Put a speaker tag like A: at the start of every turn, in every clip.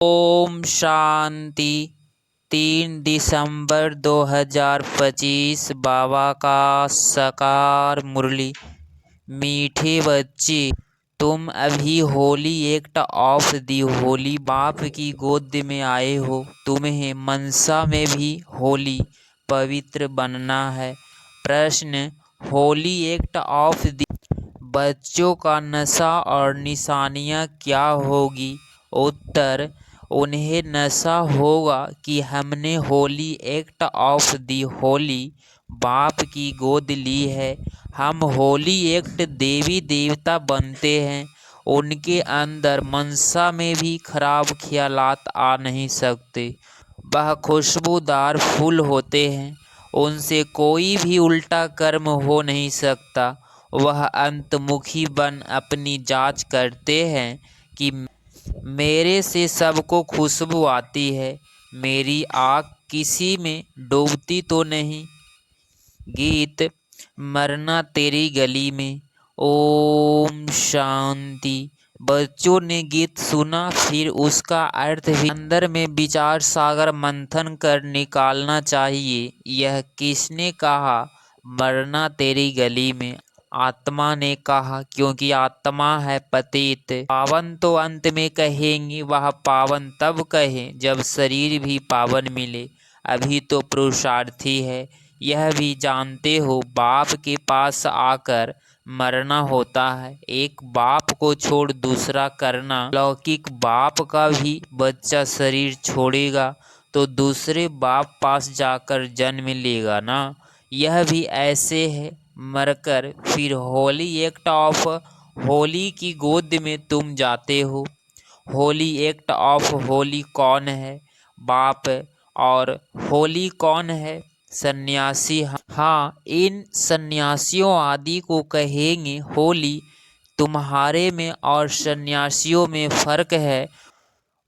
A: ओम शांति। 3 दिसंबर 2025 बाबा का साकार मुरली। मीठे बच्चे, तुम अभी Holi act of the Holi बाप की गोद में आए हो। तुम्हें मनसा में भी होली पवित्र बनना है। प्रश्न, होली एक्ट ऑफ दी बच्चों का नशा और निशानियाँ क्या होगी? उत्तर, उन्हें नशा होगा कि हमने Holi act of the Holi बाप की गोद ली है। हम होली एक्ट देवी देवता बनते हैं। उनके अंदर मनसा में भी खराब ख्यालात आ नहीं सकते। वह खुशबूदार फूल होते हैं, उनसे कोई भी उल्टा कर्म हो नहीं सकता। वह अंतमुखी बन अपनी जांच करते हैं कि मेरे से सबको खुशबू आती है, मेरी आँख किसी में डूबती तो नहीं। गीत, मरना तेरी गली में। ओम शांति। बच्चों ने गीत सुना, फिर उसका अर्थ भी अंदर में विचार सागर मंथन कर निकालना चाहिए। यह किसने कहा, मरना तेरी गली में? आत्मा ने कहा, क्योंकि आत्मा है पतित। पावन तो अंत में कहेंगे, वह पावन तब कहें जब शरीर भी पावन मिले। अभी तो पुरुषार्थी है। यह भी जानते हो, बाप के पास आकर मरना होता है। एक बाप को छोड़ दूसरा करना। लौकिक बाप का भी बच्चा शरीर छोड़ेगा तो दूसरे बाप पास जाकर जन्म लेगा ना। यह भी ऐसे है। मरकर फिर होली एक्ट ऑफ होली की गोद में तुम जाते हो। होली एक्ट ऑफ होली कौन है? बाप। और होली कौन है? सन्यासी। हाँ, इन सन्यासियों आदि को कहेंगे होली। तुम्हारे में और सन्यासियों में फर्क है।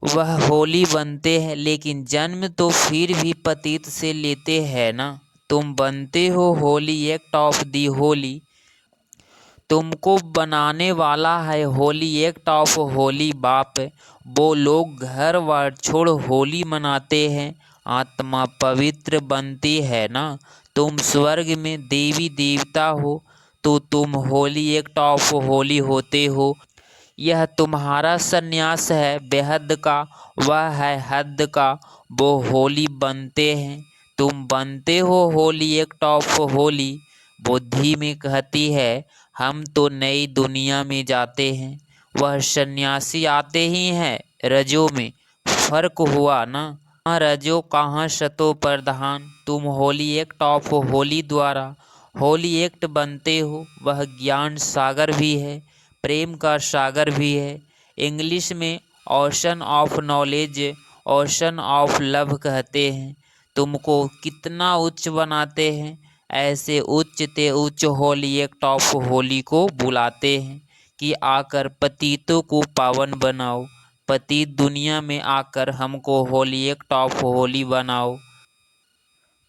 A: वह होली बनते हैं, लेकिन जन्म तो फिर भी पतित से लेते हैं ना। तुम बनते हो Holi act of the Holi. तुमको बनाने वाला है होली एक्ट ऑफ होली बाप। वो लोग घर बार छोड़ होली मनाते हैं, आत्मा पवित्र बनती है ना। तुम स्वर्ग में देवी देवता हो तो तुम होली एक्ट ऑफ होली होते हो। यह तुम्हारा सन्यास है बेहद का, वह है हद का। वो होली बनते हैं, तुम बनते हो होली एक्ट ऑफ होली। बुद्धि में कहती है हम तो नई दुनिया में जाते हैं। वह सन्यासी आते ही हैं रजो में। फर्क हुआ ना। कहाँ रजो कहाँ शतो प्रधान। तुम होली एक्ट ऑफ होली द्वारा होली एक्ट बनते हो। वह ज्ञान सागर भी है, प्रेम का सागर भी है। इंग्लिश में ocean of knowledge, ocean of love कहते हैं। तुमको कितना उच्च बनाते हैं। ऐसे उच्च ते उच्च होली एक्ट ऑफ होली को बुलाते हैं कि आकर पतितों को पावन बनाओ। पतित दुनिया में आकर हमको होली एक्ट ऑफ होली बनाओ।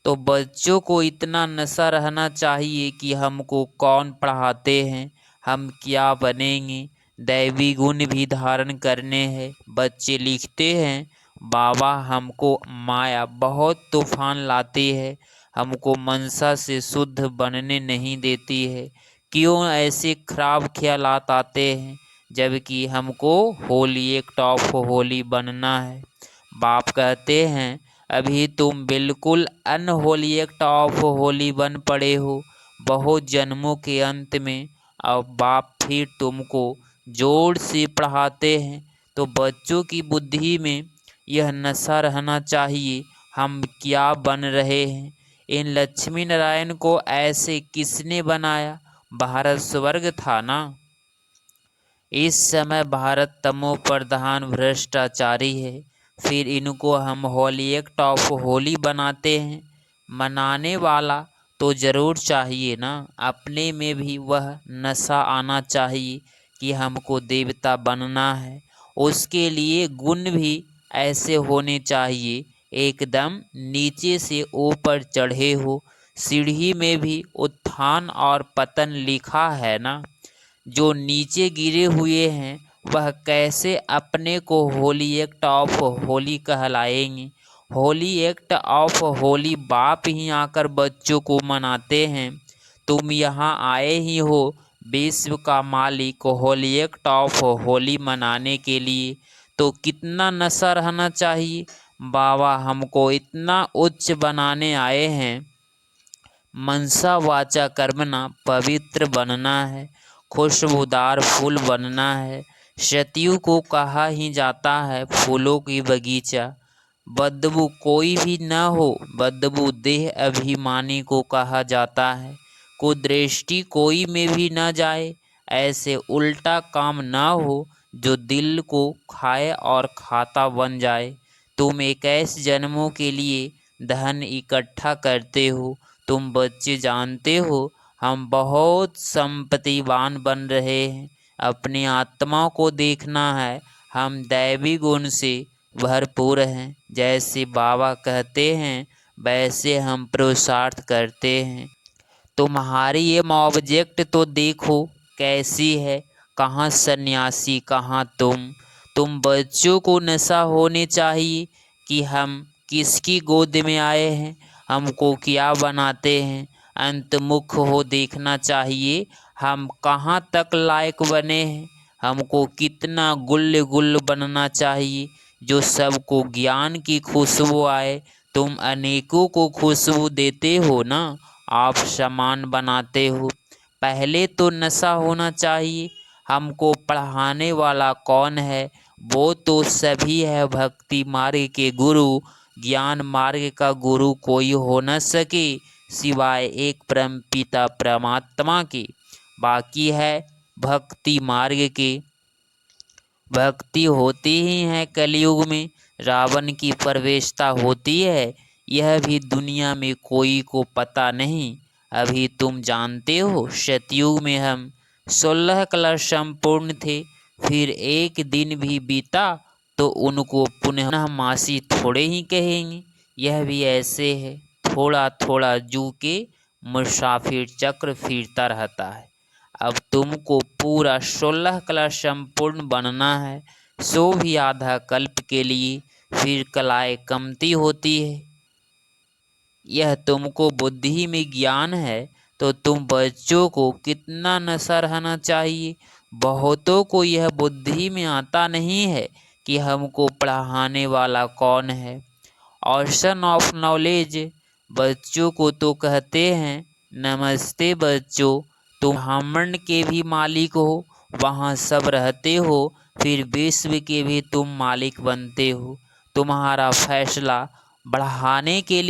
A: तो बच्चों को इतना नशा रहना चाहिए कि हमको कौन पढ़ाते हैं, हम क्या बनेंगे। दैवी गुण भी धारण करने हैं। बच्चे लिखते हैं, बाबा हमको माया बहुत तूफान लाती है, हमको मनसा से शुद्ध बनने नहीं देती है। क्यों ऐसे खराब ख्यालात आते हैं, जबकि हमको होली एक्ट ऑफ होली बनना है। बाप कहते हैं अभी तुम बिल्कुल अनहोली एक्ट ऑफ होली बन पड़े हो। बहुत जन्मों के अंत में अब बाप फिर तुमको जोर से पढ़ाते हैं। तो बच्चों की बुद्धि में यह नशा रहना चाहिए, हम क्या बन रहे हैं। इन लक्ष्मी नारायण को ऐसे किसने बनाया? भारत स्वर्ग था ना। इस समय भारत तमो प्रधान भ्रष्टाचारी है। फिर इनको हम होली एक्ट ऑफ होली बनाते हैं। मनाने वाला तो ज़रूर चाहिए ना। अपने में भी वह नशा आना चाहिए कि हमको देवता बनना है। उसके लिए गुण भी ऐसे होने चाहिए, एकदम नीचे से ऊपर चढ़े हो। सीढ़ी में भी उत्थान और पतन लिखा है ना। जो नीचे गिरे हुए हैं वह कैसे अपने को होली एक्ट ऑफ होली कहलाएंगे। होली एक्ट ऑफ होली बाप ही आकर बच्चों को मनाते हैं। तुम यहाँ आए ही हो विश्व का मालिक होली एक्ट ऑफ होली मनाने के लिए, तो कितना नशा रहना चाहिए। बाबा हमको इतना उच्च बनाने आए हैं। मनसा वाचा कर्मणा पवित्र बनना है, खुशबूदार फूल बनना है। सतयु को कहा ही जाता है फूलों की बगीचा। बदबू कोई भी न हो, बदबू देह अभिमानी को कहा जाता है। कुदृष्टि कोई में भी न जाए, ऐसे उल्टा काम न हो जो दिल को खाए और खाता बन जाए। तुम 21 जन्मों के लिए धन इकट्ठा करते हो। तुम बच्चे जानते हो हम बहुत संपत्तिवान बन रहे हैं। अपनी आत्मा को देखना है, हम दैवी गुण से भरपूर हैं। जैसे बाबा कहते हैं वैसे हम पुरुषार्थ करते हैं। तुम्हारी ये ऑब्जेक्ट तो देखो कैसी है, कहाँ सन्यासी कहाँ तुम बच्चों को नशा होने चाहिए कि हम किसकी गोद में आए हैं, हमको क्या बनाते हैं। अंतमुख हो देखना चाहिए हम कहाँ तक लायक बने हैं। हमको कितना गुल्ल गुल्ल बनना चाहिए जो सबको ज्ञान की खुशबू आए। तुम अनेकों को खुशबू देते हो ना, आप सामान बनाते हो। पहले तो नशा होना चाहिए हमको पढ़ाने वाला कौन है, वो तो सभी है भक्ति मार्ग के गुरु। ज्ञान मार्ग का गुरु कोई हो न सके सिवाय एक परम पिता परमात्मा के। बाकी है भक्ति मार्ग के। भक्ति होती ही है कलयुग में, रावण की प्रवेशता होती है यह भी दुनिया में कोई को पता नहीं। अभी तुम जानते हो सतयुग में हम 16 कलश संपूर्ण थे, फिर एक दिन भी बीता तो उनको पुनः मासी थोड़े ही कहेंगे। यह भी ऐसे है, थोड़ा थोड़ा जू के मुसाफिर चक्र फिरता रहता है। अब तुमको पूरा 16 कलश संपूर्ण बनना है, सो भी आधा कल्प के लिए, फिर कलाएं कमती होती है। यह तुमको बुद्धि में ज्ञान है तो तुम बच्चों को कितना नशा रहना चाहिए। बहुतों को यह बुद्धि में आता नहीं है कि हमको पढ़ाने वाला कौन है। ऑर्सन ऑफ नॉलेज बच्चों को तो कहते हैं नमस्ते बच्चों, तुम ब्रह्मांड के भी मालिक हो, वहाँ सब रहते हो, फिर विश्व के भी तुम मालिक बनते हो। तुम्हारा फैसला बढ़ाने के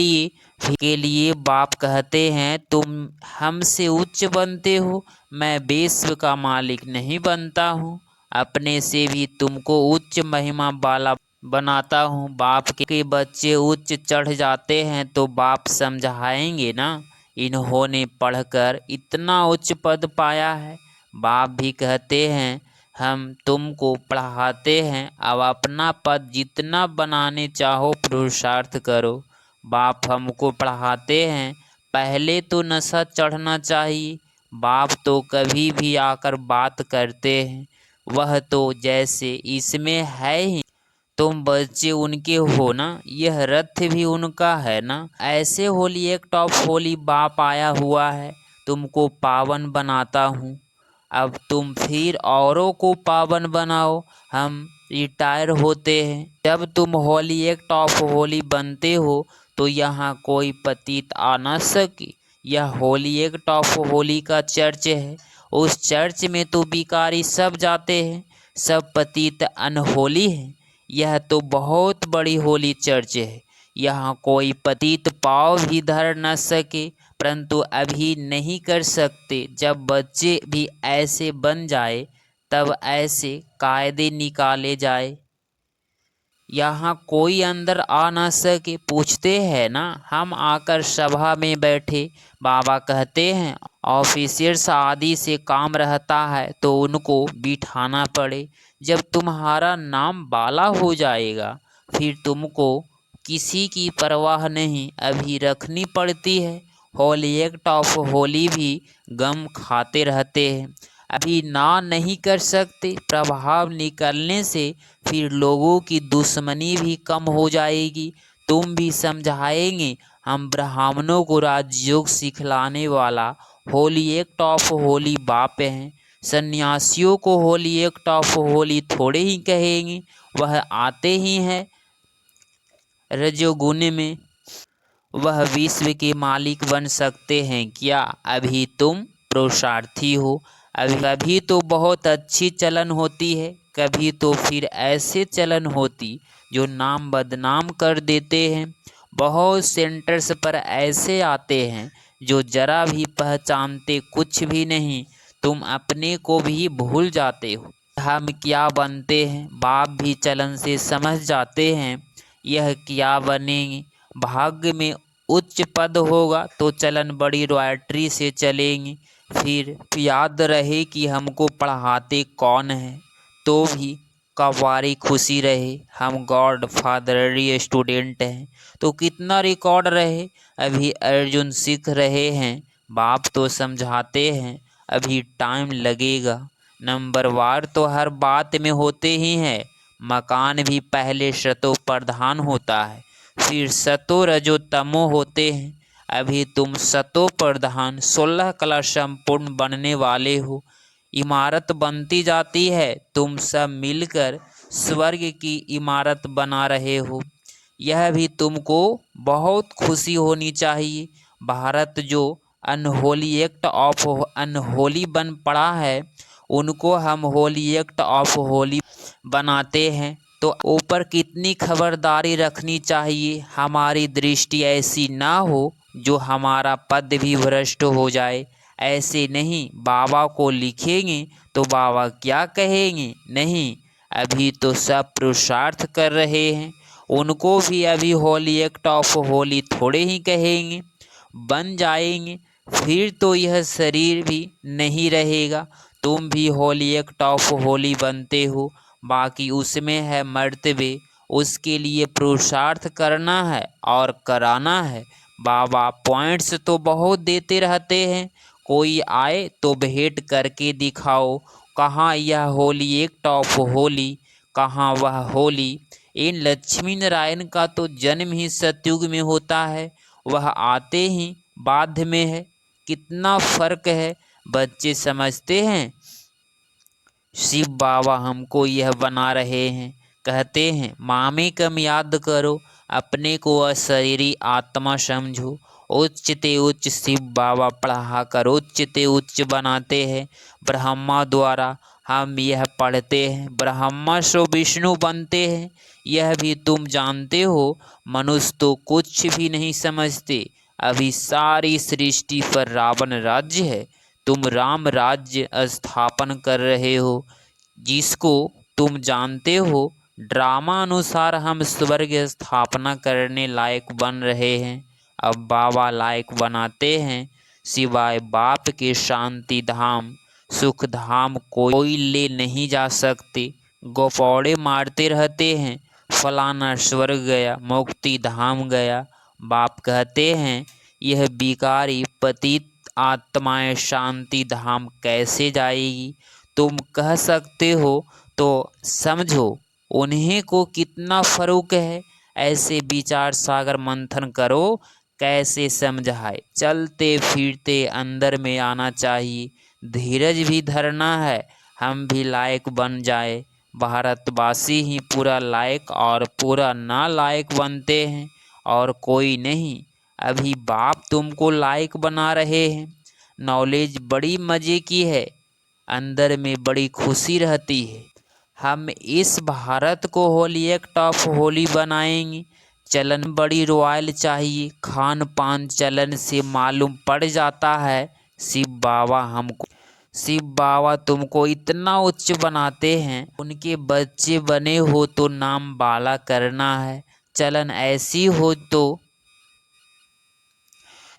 A: लिए बाप कहते हैं तुम हमसे उच्च बनते हो, मैं विश्व का मालिक नहीं बनता हूँ, अपने से भी तुमको उच्च महिमा वाला बनाता हूँ। बाप के बच्चे उच्च चढ़ जाते हैं तो बाप समझाएंगे ना, इन्होंने पढ़कर इतना उच्च पद पाया है। बाप भी कहते हैं हम तुमको पढ़ाते हैं, अब अपना पद जितना बनाने चाहो पुरुषार्थ करो। बाप हमको पढ़ाते हैं पहले तो नशा चढ़ना चाहिए। बाप तो कभी भी आकर बात करते हैं, वह तो जैसे इसमें है ही, तुम बच्चे उनके हो ना, यह रथ भी उनका है ना। ऐसे होली एक्ट ऑफ होली बाप आया हुआ है, तुमको पावन बनाता हूँ। अब तुम फिर औरों को पावन बनाओ, हम रिटायर होते हैं। जब तुम होली एक्ट ऑफ होली बनते हो तो यहाँ कोई पतित आ ना सके। यह होली एक्ट ऑफ होली का चर्च है, उस चर्च में तो भिखारी सब जाते हैं, सब पतित अनहोली हैं। यह तो बहुत बड़ी होली चर्च है, यहाँ कोई पतित पाँव भी धर न सके। परंतु अभी नहीं कर सकते, जब बच्चे भी ऐसे बन जाए तब ऐसे कायदे निकाले जाए। यहाँ कोई अंदर आ ना सके। पूछते हैं ना हम आकर सभा में बैठे, बाबा कहते हैं ऑफिसर्स आदि से काम रहता है तो उनको बिठाना पड़े। जब तुम्हारा नाम बाला हो जाएगा फिर तुमको किसी की परवाह नहीं अभी रखनी पड़ती है। होली एक्ट ऑफ होली भी गम खाते रहते हैं। अभी ना नहीं कर सकते। प्रभाव निकलने से फिर लोगों की दुश्मनी भी कम हो जाएगी। तुम भी समझाएंगे। हम ब्राह्मणों को राजयोग सिखलाने वाला होली एक्ट ऑफ होली बाप हैं। सन्यासियों को होली एक्ट ऑफ होली थोड़े ही कहेंगे, वह आते ही हैं रजोगुण में। वह विश्व के मालिक बन सकते हैं क्या? अभी तुम पुरुषार्थी हो। अभी तो बहुत अच्छी चलन होती है, कभी तो फिर ऐसे चलन होती जो नाम बदनाम कर देते हैं। बहुत सेंटर्स पर ऐसे आते हैं जो जरा भी पहचानते कुछ भी नहीं। तुम अपने को भी भूल जाते हो। हम क्या बनते हैं बाप भी चलन से समझ जाते हैं। यह क्या बनेंगे? भाग्य में उच्च पद होगा तो चलन बड़ी रॉयल्टी से चलेंगे। फिर याद रहे कि हमको पढ़ाते कौन है, तो भी कवारी खुशी रहे। हम गॉड फादरली स्टूडेंट हैं तो कितना रिकॉर्ड रहे। अभी अर्जुन सीख रहे हैं, बाप तो समझाते हैं अभी टाइम लगेगा। नंबर वार तो हर बात में होते ही हैं। मकान भी पहले शतो प्रधान होता है, फिर सतो रजो तमो होते हैं। अभी तुम सतो प्रधान 16 कला संपूर्ण बनने वाले हो। इमारत बनती जाती है, तुम सब मिलकर स्वर्ग की इमारत बना रहे हो। यह भी तुमको बहुत खुशी होनी चाहिए। भारत जो अनहोली एक्ट ऑफ अनहोली बन पड़ा है, उनको हम होली एक्ट ऑफ होली बनाते हैं। तो ऊपर कितनी खबरदारी रखनी चाहिए, हमारी दृष्टि ऐसी ना हो जो हमारा पद भी भ्रष्ट हो जाए। ऐसे नहीं बाबा को लिखेंगे तो बाबा क्या कहेंगे? नहीं, अभी तो सब पुरुषार्थ कर रहे हैं, उनको भी अभी होली एक्ट ऑफ होली थोड़े ही कहेंगे। बन जाएंगे फिर तो यह शरीर भी नहीं रहेगा। तुम भी होली एक्ट ऑफ होली बनते हो, बाकी उसमें है मर्तबे, उसके लिए पुरुषार्थ करना है और कराना है। बाबा पॉइंट्स तो बहुत देते रहते हैं, कोई आए तो भेंट करके दिखाओ। कहाँ यह होली एक्ट ऑफ होली, कहाँ वह होली। इन लक्ष्मी नारायण का तो जन्म ही सतयुग में होता है, वह आते ही बाध्य में है। कितना फर्क है, बच्चे समझते हैं। शिव बाबा हमको यह बना रहे हैं, कहते हैं मामे कम याद करो, अपने को अशरीरी आत्मा समझो। उच्च ते उच्च शिव बाबा पढ़ा कर उच्च ते उच्च बनाते हैं। ब्रह्मा द्वारा हम यह पढ़ते हैं, ब्रह्मा सो विष्णु बनते हैं। यह भी तुम जानते हो। मनुष्य तो कुछ भी नहीं समझते। अभी सारी सृष्टि पर रावण राज्य है, तुम राम राज्य स्थापन कर रहे हो, जिसको तुम जानते हो। ड्रामा अनुसार हम स्वर्ग स्थापना करने लायक बन रहे हैं, अब बाबा लायक बनाते हैं। सिवाय बाप के शांति धाम सुख धाम कोई ले नहीं जा सकते। गोपौड़े मारते रहते हैं, फलाना स्वर्ग गया, मुक्ति धाम गया। बाप कहते हैं यह बिकारी पतित आत्माएं शांति धाम कैसे जाएगी? तुम कह सकते हो तो समझो उन्हें को कितना फर्क है। ऐसे विचार सागर मंथन करो, कैसे समझाए। चलते फिरते अंदर में आना चाहिए, धीरज भी धरना है, हम भी लायक बन जाए। भारतवासी ही पूरा लायक और पूरा ना लायक बनते हैं और कोई नहीं। अभी बाप तुमको लायक बना रहे हैं। नॉलेज बड़ी मज़े की है, अंदर में बड़ी खुशी रहती है। हम इस भारत को होली एक्ट ऑफ होली बनाएंगे। चलन बड़ी रॉयल चाहिए, खान पान चलन से मालूम पड़ जाता है। शिव बाबा तुमको इतना उच्च बनाते हैं, उनके बच्चे बने हो तो नाम बाला करना है। चलन ऐसी हो तो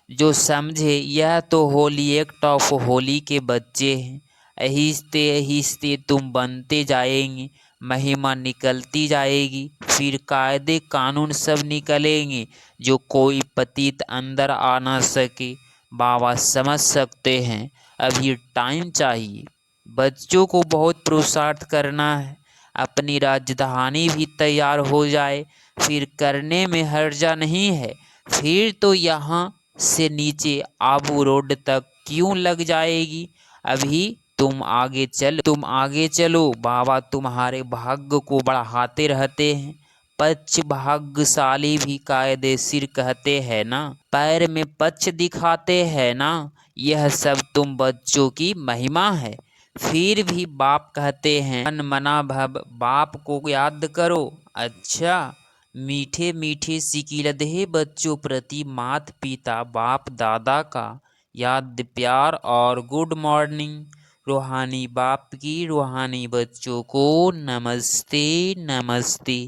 A: जो समझे यह तो होली एक्ट ऑफ होली के बच्चे हैं। आहिस्ते आहिस्ते तुम बनते जाएंगे, महिमा निकलती जाएगी, फिर कायदे कानून सब निकलेंगे जो कोई पतित अंदर आ ना सके। बाबा समझ सकते हैं, अभी टाइम चाहिए। बच्चों को बहुत पुरुषार्थ करना है, अपनी राजधानी भी तैयार हो जाए, फिर करने में हर्जा नहीं है। फिर तो यहाँ से नीचे आबू रोड तक क्यों लग जाएगी। अभी तुम आगे चलो, बाबा तुम्हारे भाग्य को बढ़ाते रहते हैं। पक्ष भाग्यशाली भी कायदेशीर कहते हैं ना, पैर में पक्ष दिखाते हैं ना। यह सब तुम बच्चों की महिमा है। फिर भी बाप कहते हैं मन मना भव, बाप को याद करो। अच्छा, मीठे मीठे सिकिलधे बच्चों प्रति मात पिता बाप दादा का याद प्यार और गुड मॉर्निंग। रूहानी बाप की रूहानी बच्चों को नमस्ते नमस्ते।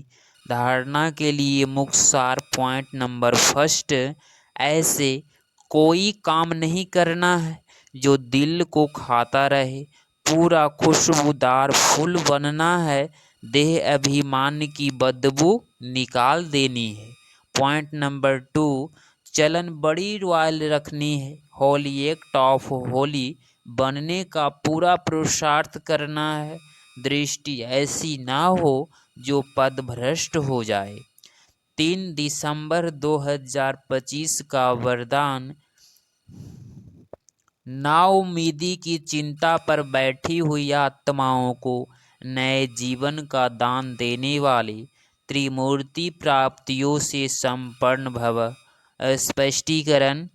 A: धारणा के लिए मुख्य सार पॉइंट नंबर फर्स्ट, ऐसे कोई काम नहीं करना है जो दिल को खाता रहे। पूरा खुशबूदार फूल बनना है, देह अभिमान की बदबू निकाल देनी है। पॉइंट नंबर टू, चलन बड़ी रॉयल रखनी है। होली एक्ट ऑफ होली बनने का पूरा पुरुषार्थ करना है। दृष्टि ऐसी ना हो जो पदभ्रष्ट हो जाए। 3 दिसंबर 2025 का वरदान, नाउमीदी की चिंता पर बैठी हुई आत्माओं को नए जीवन का दान देने वाली त्रिमूर्ति प्राप्तियों से संपन्न भव। स्पष्टीकरण,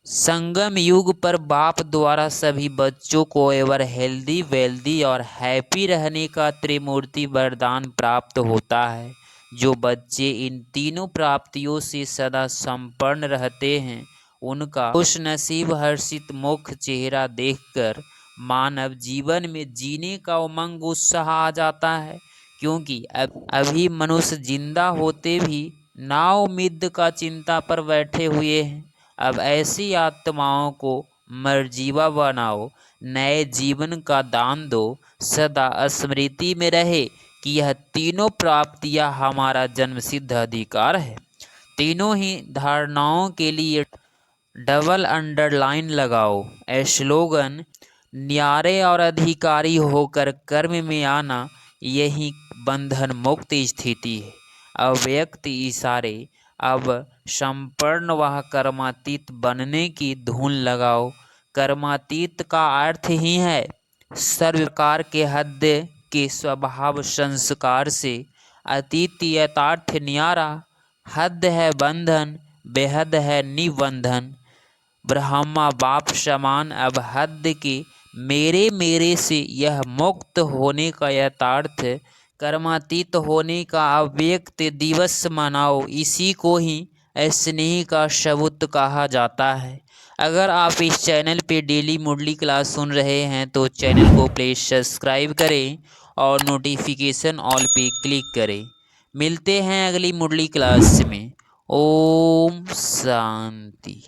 A: संगम युग पर बाप द्वारा सभी बच्चों को एवर हेल्दी वेल्दी और हैप्पी रहने का त्रिमूर्ति वरदान प्राप्त होता है। जो बच्चे इन तीनों प्राप्तियों से सदा संपन्न रहते हैं, उनका खुशनसीब हर्षित मुख चेहरा देखकर मानव जीवन में जीने का उमंग उत्साह आ जाता है। क्योंकि अभी मनुष्य जिंदा होते भी नाउम्मीद का चिंता पर बैठे हुए हैं। अब ऐसी आत्माओं को मर्जीवा बनाओ, नए जीवन का दान दो। सदा स्मृति में रहे कि यह तीनों प्राप्तियां हमारा जन्मसिद्ध अधिकार है। तीनों ही धारणाओं के लिए डबल अंडरलाइन लगाओ। स्लोगन, न्यारे और अधिकारी होकर कर्म में आना, यही बंधन मुक्त स्थिति है। अव्यक्त इशारे, अब संपूर्ण वह कर्मातीत बनने की धुन लगाओ। कर्मातीत का अर्थ ही है सर्वकार के हद के स्वभाव संस्कार से अतीत यथार्थ न्यारा। हद है बंधन, बेहद है निबंधन। ब्रह्मा बाप समान अब हद के मेरे मेरे से यह मुक्त होने का यथार्थ, कर्मातीत होने का अव्यक्त दिवस मनाओ। इसी को ही स्नेह का सबूत कहा जाता है। अगर आप इस चैनल पे डेली मुरली क्लास सुन रहे हैं तो चैनल को प्लीज़ सब्सक्राइब करें और नोटिफिकेशन ऑल पे क्लिक करें। मिलते हैं अगली मुरली क्लास में। ओम शांति।